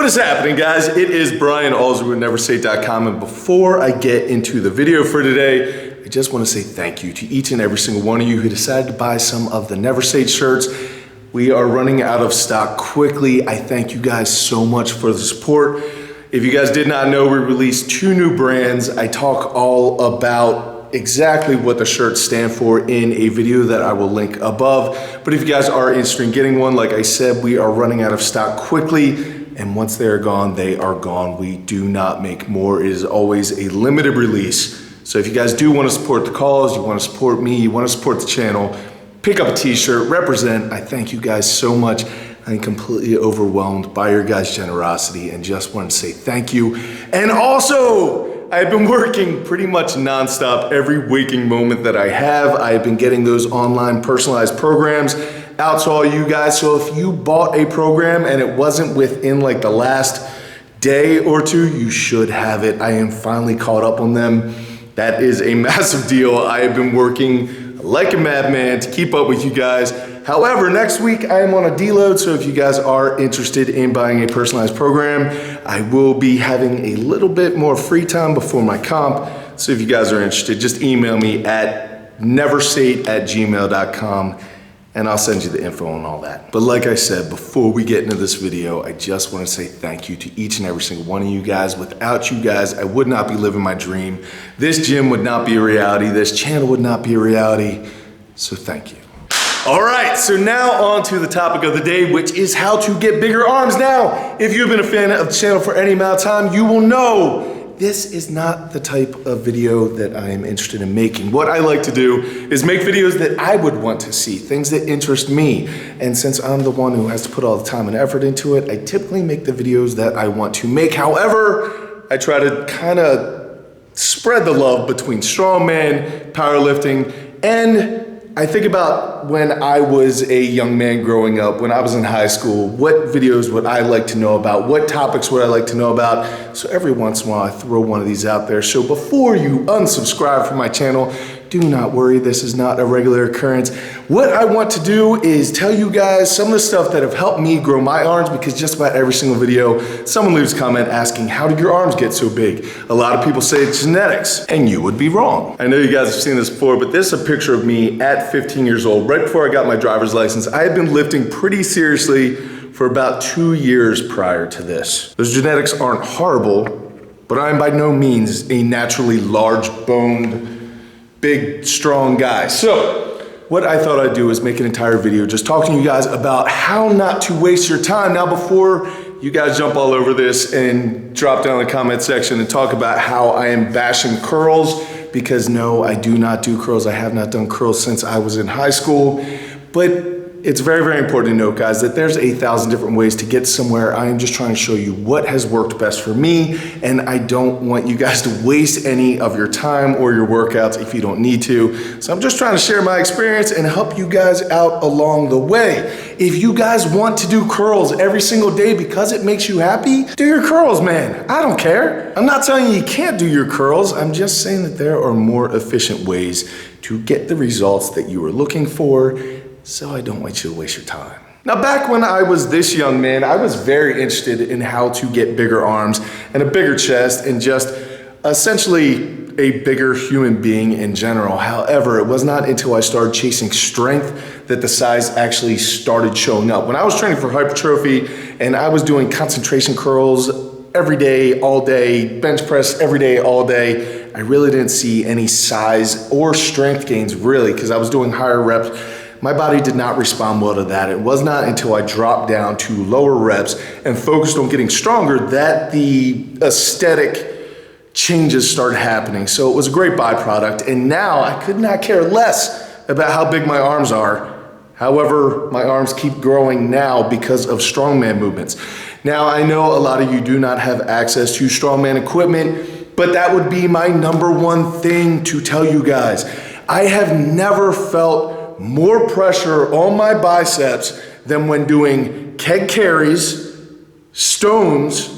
is happening, guys? It is Brian Alsruhe at neversate.com, and before I get into the video for today, I just want to say thank you to each and every single one of you who decided to buy some of the Neversate shirts. We are running out of stock quickly. I thank you guys so much for the support. If you guys did not know, we released 2 new brands. I talk all about exactly what the shirts stand for in a video that I will link above. But if you guys are interested in getting one, like I said, we are running out of stock quickly. And once they are gone, they are gone. We do not make more. It is always a limited release. So if you guys do want to support the cause, you want to support me, you want to support the channel, pick up a t-shirt, represent. I thank you guys so much. I'm completely overwhelmed by your guys' generosity and just want to say thank you. And also, I've been working pretty much nonstop every waking moment that I have. I've been getting those online personalized programs out to all you guys. So if you bought a program and it wasn't within like the last day or two, you should have it. I am finally caught up on them. That is a massive deal. I have been working like a madman to keep up with you guys. However, next week I am on a deload, so if you guys are interested in buying a personalized program, I will be having a little bit more free time before my comp. So if you guys are interested, just email me at neversate@gmail.com and I'll send you the info on all that. But like I said, before we get into this video, I just want to say thank you to each and every single one of you guys. Without you guys, I would not be living my dream. This gym would not be a reality. This channel would not be a reality. So thank you. All right, so now on to the topic of the day, which is how to get bigger arms. Now, if you've been a fan of the channel for any amount of time, you will know this is not the type of video that I am interested in making. What I like to do is make videos that I would want to see, things that interest me. And since I'm the one who has to put all the time and effort into it, I typically make the videos that I want to make. However, I try to kind of spread the love between strongman, powerlifting, and I think about when I was a young man growing up, when I was in high school, what videos would I like to know about? What topics would I like to know about? So every once in a while, I throw one of these out there. So before you unsubscribe from my channel, do not worry, this is not a regular occurrence. What I want to do is tell you guys some of the stuff that have helped me grow my arms, because just about every single video, someone leaves a comment asking, how did your arms get so big? A lot of people say it's genetics, and you would be wrong. I know you guys have seen this before, but this is a picture of me at 15 years old, right before I got my driver's license. I had been lifting pretty seriously for about 2 years prior to this. Those genetics aren't horrible, but I'm by no means a naturally large-boned, big, strong guy. So what I thought I'd do is make an entire video just talking to you guys about how not to waste your time. Now, before you guys jump all over this and drop down in the comment section and talk about how I am bashing curls, because no, I do not do curls. I have not done curls since I was in high school. But it's very, very important to note, guys, that there's 8,000 different ways to get somewhere. I am just trying to show you what has worked best for me, and I don't want you guys to waste any of your time or your workouts if you don't need to. So I'm just trying to share my experience and help you guys out along the way. If you guys want to do curls every single day because it makes you happy, do your curls, man. I don't care. I'm not telling you you can't do your curls. I'm just saying that there are more efficient ways to get the results that you are looking for, so I don't want you to waste your time. Now, back when I was this young man, I was very interested in how to get bigger arms and a bigger chest and just essentially a bigger human being in general. However, it was not until I started chasing strength that the size actually started showing up. When I was training for hypertrophy and I was doing concentration curls every day, all day, bench press every day, all day, I really didn't see any size or strength gains really, because I was doing higher reps. My body did not respond well to that. It was not until I dropped down to lower reps and focused on getting stronger that the aesthetic changes started happening. So it was a great byproduct. And now I could not care less about how big my arms are. However, my arms keep growing now because of strongman movements. Now, I know a lot of you do not have access to strongman equipment, but that would be my #1 thing to tell you guys. I have never felt more pressure on my biceps than when doing keg carries, stones,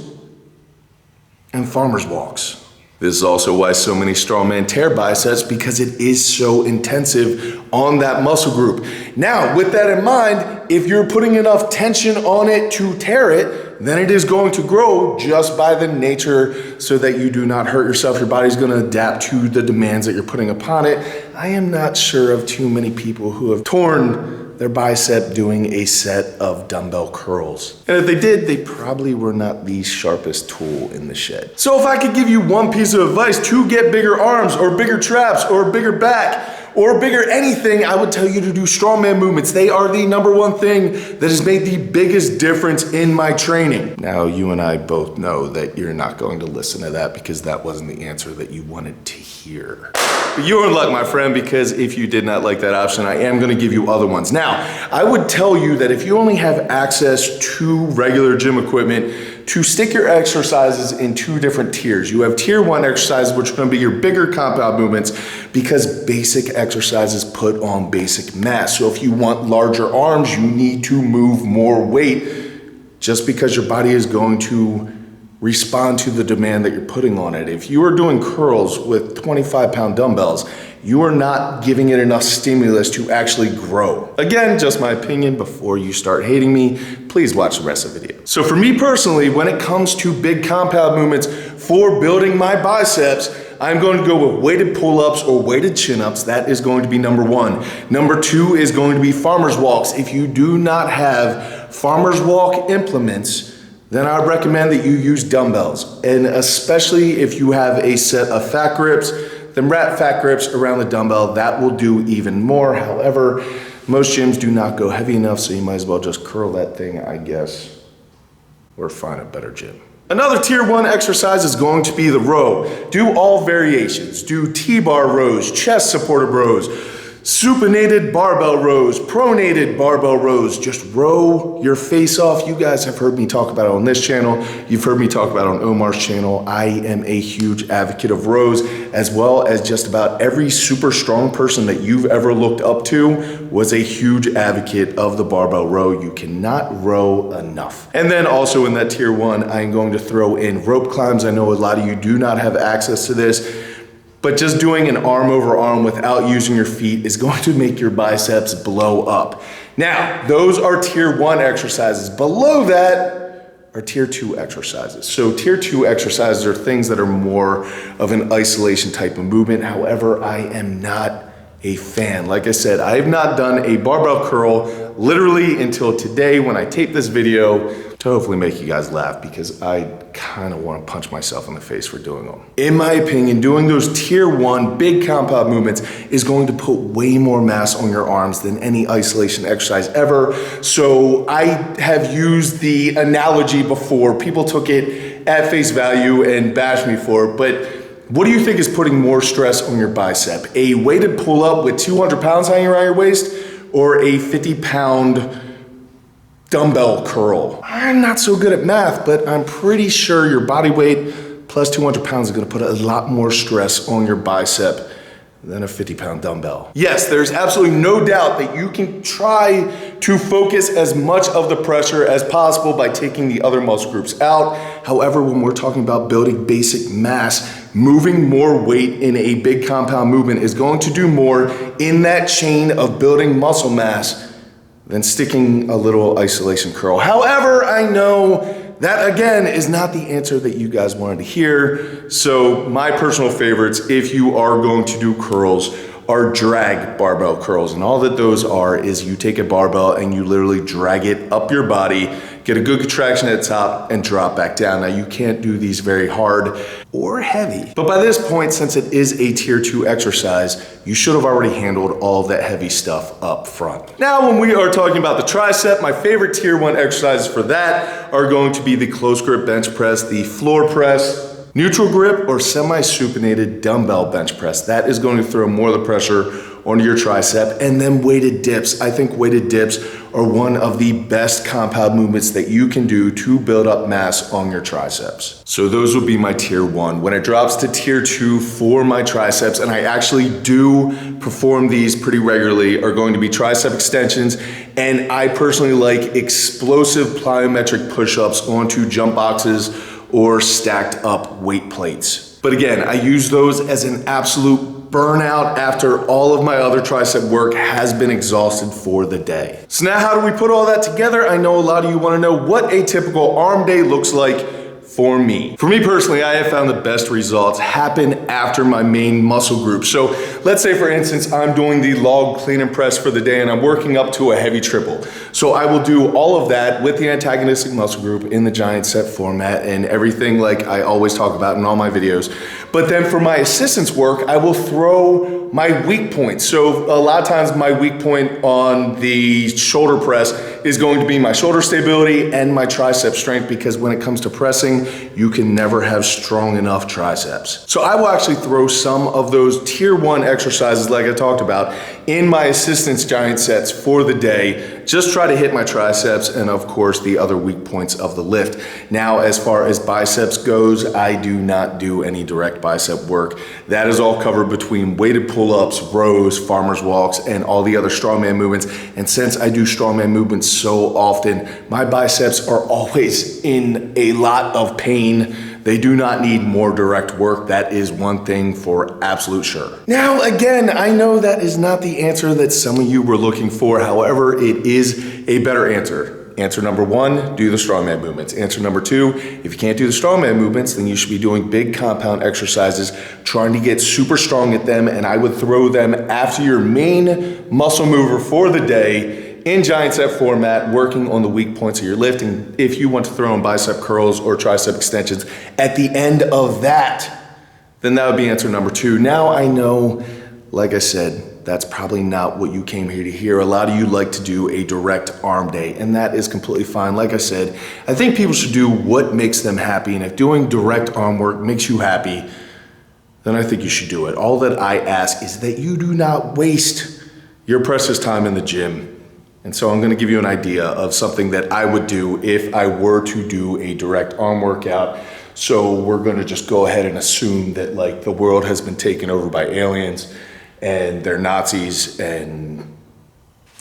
and farmer's walks. This is also why so many strongmen tear biceps, because it is so intensive on that muscle group. Now, with that in mind, if you're putting enough tension on it to tear it, then it is going to grow just by the nature so that you do not hurt yourself. Your body's gonna adapt to the demands that you're putting upon it. I am not sure of too many people who have torn their bicep doing a set of dumbbell curls. And if they did, they probably were not the sharpest tool in the shed. So if I could give you one piece of advice to get bigger arms or bigger traps or bigger back, or bigger anything, I would tell you to do strongman movements. They are the #1 thing that has made the biggest difference in my training. Now, you and I both know that you're not going to listen to that because that wasn't the answer that you wanted to hear. But you're in luck, my friend, because if you did not like that option, I am gonna give you other ones. Now, I would tell you that if you only have access to regular gym equipment, to stick your exercises in 2 different tiers. You have tier 1 exercises, which are gonna be your bigger compound movements, because basic exercises put on basic mass. So if you want larger arms, you need to move more weight just because your body is going to respond to the demand that you're putting on it. If you are doing curls with 25-pound dumbbells, you are not giving it enough stimulus to actually grow. Again, just my opinion. Before you start hating me, please watch the rest of the video. So for me personally, when it comes to big compound movements for building my biceps, I'm going to go with weighted pull-ups or weighted chin-ups. That is going to be #1. #2 is going to be farmer's walks. If you do not have farmer's walk implements, then I recommend that you use dumbbells. And especially if you have a set of fat grips, then wrap fat grips around the dumbbell. That will do even more. However, most gyms do not go heavy enough, so you might as well just curl that thing, I guess, or find a better gym. Another tier 1 exercise is going to be the row. Do all variations. Do T-bar rows, chest supported rows, supinated barbell rows, pronated barbell rows. Just row your face off. You guys have heard me talk about it on this channel. You've heard me talk about it on Omar's channel. I am a huge advocate of rows, as well as just about every super strong person that you've ever looked up to was a huge advocate of the barbell row. You cannot row enough. And then also in that tier 1, I'm going to throw in rope climbs. I know a lot of you do not have access to this, but just doing an arm over arm without using your feet is going to make your biceps blow up. Now, those are tier 1 exercises. Below that are tier 2 exercises. So tier 2 exercises are things that are more of an isolation type of movement. However, I am not a fan. Like I said, I have not done a barbell curl literally until today when I taped this video, to hopefully make you guys laugh, because I kind of want to punch myself in the face for doing them. In my opinion, doing those tier 1 big compound movements is going to put way more mass on your arms than any isolation exercise ever. So I have used the analogy before. People took it at face value and bashed me for it, but what do you think is putting more stress on your bicep? A weighted pull-up with 200 pounds hanging around your waist, or a 50-pound dumbbell curl? I'm not so good at math, but I'm pretty sure your body weight plus 200 pounds is gonna put a lot more stress on your bicep than a 50-pound dumbbell. Yes, there's absolutely no doubt that you can try to focus as much of the pressure as possible by taking the other muscle groups out. However, when we're talking about building basic mass, moving more weight in a big compound movement is going to do more in that chain of building muscle mass than sticking a little isolation curl. However, I know that again is not the answer that you guys wanted to hear. So my personal favorites, if you are going to do curls, are drag barbell curls. And all that those are is you take a barbell and you literally drag it up your body, get a good contraction at the top, and drop back down. Now you can't do these very hard or heavy. But by this point, since it is a tier 2 exercise, you should have already handled all that heavy stuff up front. Now, when we are talking about the tricep, my favorite tier 1 exercises for that are going to be the close grip bench press, the floor press, neutral grip, or semi-supinated dumbbell bench press. That is going to throw more of the pressure onto your tricep. And then weighted dips. I think weighted dips are one of the best compound movements that you can do to build up mass on your triceps. So those will be my tier 1. When it drops to tier 2 for my triceps, and I actually do perform these pretty regularly, are going to be tricep extensions. And I personally like explosive plyometric push-ups onto jump boxes or stacked up weight plates. But again, I use those as an absolute burnout after all of my other tricep work has been exhausted for the day. So now how do we put all that together? I know a lot of you want to know what a typical arm day looks like for me. For me personally, I have found the best results happen after my main muscle group. So let's say for instance, I'm doing the log clean and press for the day and I'm working up to a heavy triple. So I will do all of that with the antagonistic muscle group in the giant set format and everything like I always talk about in all my videos. But then for my assistance work, I will throw my weak points. So a lot of times my weak point on the shoulder press is going to be my shoulder stability and my tricep strength, because when it comes to pressing, you can never have strong enough triceps. So I will actually throw some of those tier 1 exercises like I talked about in my assistance giant sets for the day. Just try to hit my triceps and of course the other weak points of the lift. Now as far as biceps goes, I do not do any direct bicep work. That is all covered between weighted pull-ups, rows, farmer's walks, and all the other strongman movements. And since I do strongman movements so often, my biceps are always in a lot of pain. They do not need more direct work. That is one thing for absolute sure. Now, again, I know that is not the answer that some of you were looking for. However, it is a better answer. Answer number 1, do the strongman movements. Answer number 2, if you can't do the strongman movements, then you should be doing big compound exercises, trying to get super strong at them, and I would throw them after your main muscle mover for the day in giant set format, working on the weak points of your lifting. If you want to throw in bicep curls or tricep extensions at the end of that, then that would be answer number 2. Now I know, like I said, that's probably not what you came here to hear. A lot of you like to do a direct arm day, and that is completely fine. Like I said, I think people should do what makes them happy, and if doing direct arm work makes you happy, then I think you should do it. All that I ask is that you do not waste your precious time in the gym. And so I'm gonna give you an idea of something that I would do if I were to do a direct arm workout. So we're gonna just go ahead and assume that like the world has been taken over by aliens and they're Nazis and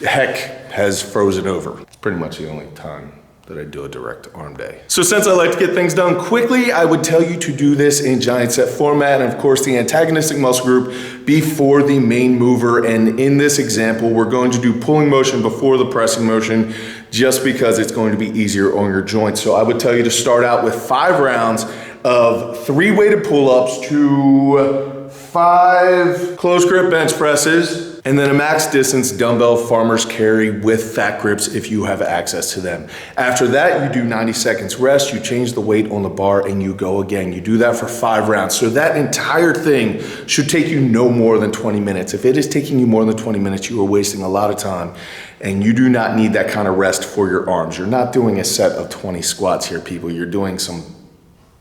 heck has frozen over. It's pretty much the only time that I do a direct arm day. So since I like to get things done quickly, I would tell you to do this in giant set format, and of course the antagonistic muscle group before the main mover. And in this example, we're going to do pulling motion before the pressing motion, just because it's going to be easier on your joints. So I would tell you to start out with 5 rounds of 3 weighted pull-ups to 5 close grip bench presses, and then a max distance dumbbell farmer's carry with fat grips if you have access to them. After that, you do 90 seconds rest, you change the weight on the bar, and you go again. You do that for 5 rounds. So that entire thing should take you no more than 20 minutes. If it is taking you more than 20 minutes, you are wasting a lot of time, and you do not need that kind of rest for your arms. You're not doing a set of 20 squats here, people. You're doing some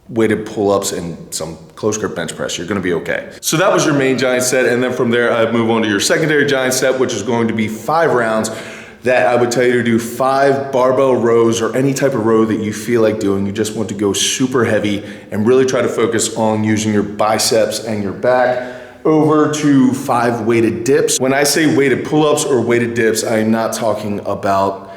weighted pull-ups and some close grip bench press. You're gonna be okay. So that was your main giant set, and then from there I'd move on to your secondary giant set, which is going to be 5 rounds that I would tell you to do 5 barbell rows or any type of row that you feel like doing. You just want to go super heavy and really try to focus on using your biceps and your back. Over to 5 weighted dips. When I say weighted pull-ups or weighted dips, I'm not talking about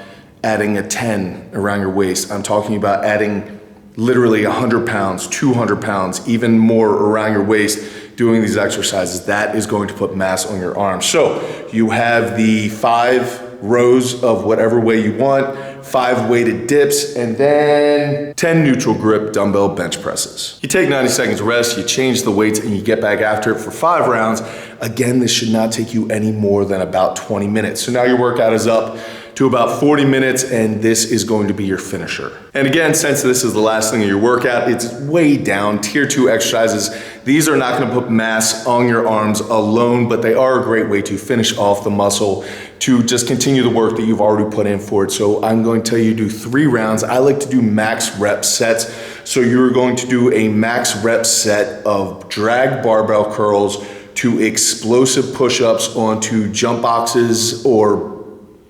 adding a 10 around your waist. I'm talking about adding literally 100 pounds, 200 pounds, even more around your waist doing these exercises. That is going to put mass on your arms. So you have the 5 rows of whatever way you want, 5 weighted dips, and then 10 neutral grip dumbbell bench presses. You take 90 seconds rest, you change the weights, and you get back after it for 5 rounds. Again, this should not take you any more than about 20 minutes. So now your workout is up to about 40 minutes, and this is going to be your finisher. And again, since this is the last thing of your workout, it's way down, tier 2 exercises. These are not gonna put mass on your arms alone, but they are a great way to finish off the muscle, to just continue the work that you've already put in for it. So I'm going to tell you to do 3 rounds. I like to do max rep sets. So you're going to do a max rep set of drag barbell curls to explosive push-ups onto jump boxes or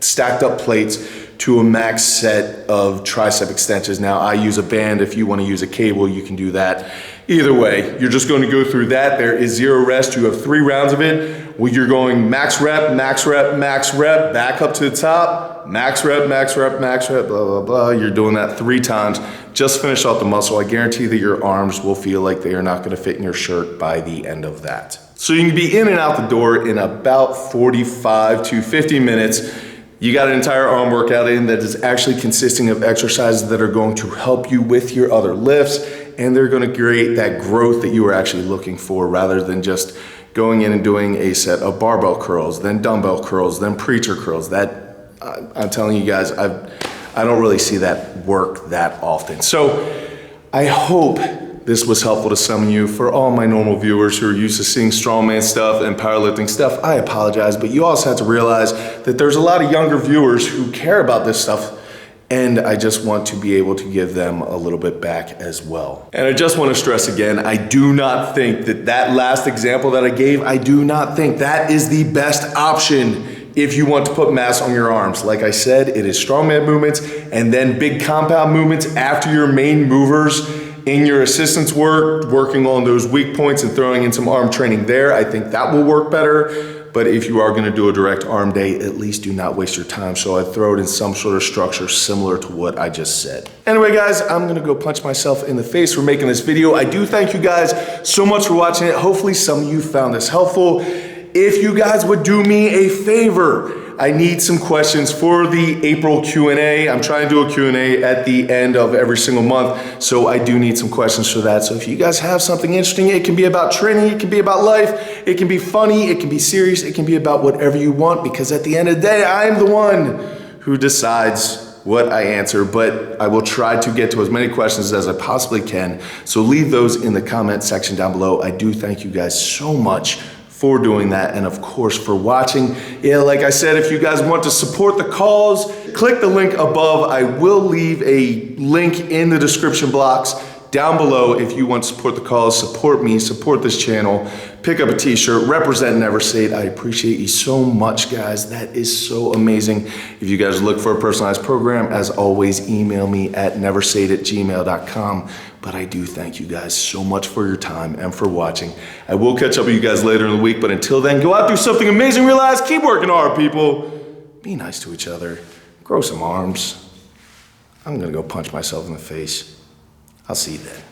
stacked up plates to a max set of tricep extensions. Now I use a band. If you want to use a cable, you can do that. Either way, you're just going to go through that. There is 0 rest. You have 3 rounds of it. Well, you're going max rep, max rep, max rep, back up to the top, max rep, max rep, max rep, blah, blah, blah. You're doing that 3 times. Just finish off the muscle. I guarantee that your arms will feel like they are not going to fit in your shirt by the end of that. So you can be in and out the door in about 45 to 50 minutes. You got an entire arm workout in that is actually consisting of exercises that are going to help you with your other lifts, and they're going to create that growth that you were actually looking for, rather than just going in and doing a set of barbell curls, then dumbbell curls, then preacher curls. That, I'm telling you guys, I don't really see that work that often. So I hope this was helpful to some of you. For all my normal viewers who are used to seeing strongman stuff and powerlifting stuff, I apologize, but you also have to realize that there's a lot of younger viewers who care about this stuff, and I just want to be able to give them a little bit back as well. And I just want to stress again, I do not think that last example that I gave, I do not think that is the best option if you want to put mass on your arms. Like I said, it is strongman movements and then big compound movements after your main movers in your assistance work, working on those weak points and throwing in some arm training there. I think that will work better. But if you are gonna do a direct arm day, at least do not waste your time. So I throw it in some sort of structure similar to what I just said. Anyway, guys, I'm gonna go punch myself in the face for making this video. I do thank you guys so much for watching it. Hopefully some of you found this helpful. If you guys would do me a favor, I need some questions for the April Q&A. I'm trying to do a Q&A at the end of every single month, so I do need some questions for that. So if you guys have something interesting, it can be about training, it can be about life, it can be funny, it can be serious, it can be about whatever you want, because at the end of the day, I am the one who decides what I answer, but I will try to get to as many questions as I possibly can. So leave those in the comment section down below. I do thank you guys so much for doing that, and of course for watching. Yeah, like I said, if you guys want to support the cause, click the link above. I will leave a link in the description box down below if you want to support the cause, support me, support this channel, pick up a t-shirt, represent Never Say It. I appreciate you so much, guys. That is so amazing. If you guys look for a personalized program, as always, email me at neversayit@gmail.com. But I do thank you guys so much for your time and for watching. I will catch up with you guys later in the week, but until then, go out, do something amazing, realize, keep working hard, people. Be nice to each other, grow some arms. I'm gonna go punch myself in the face. I'll see you then.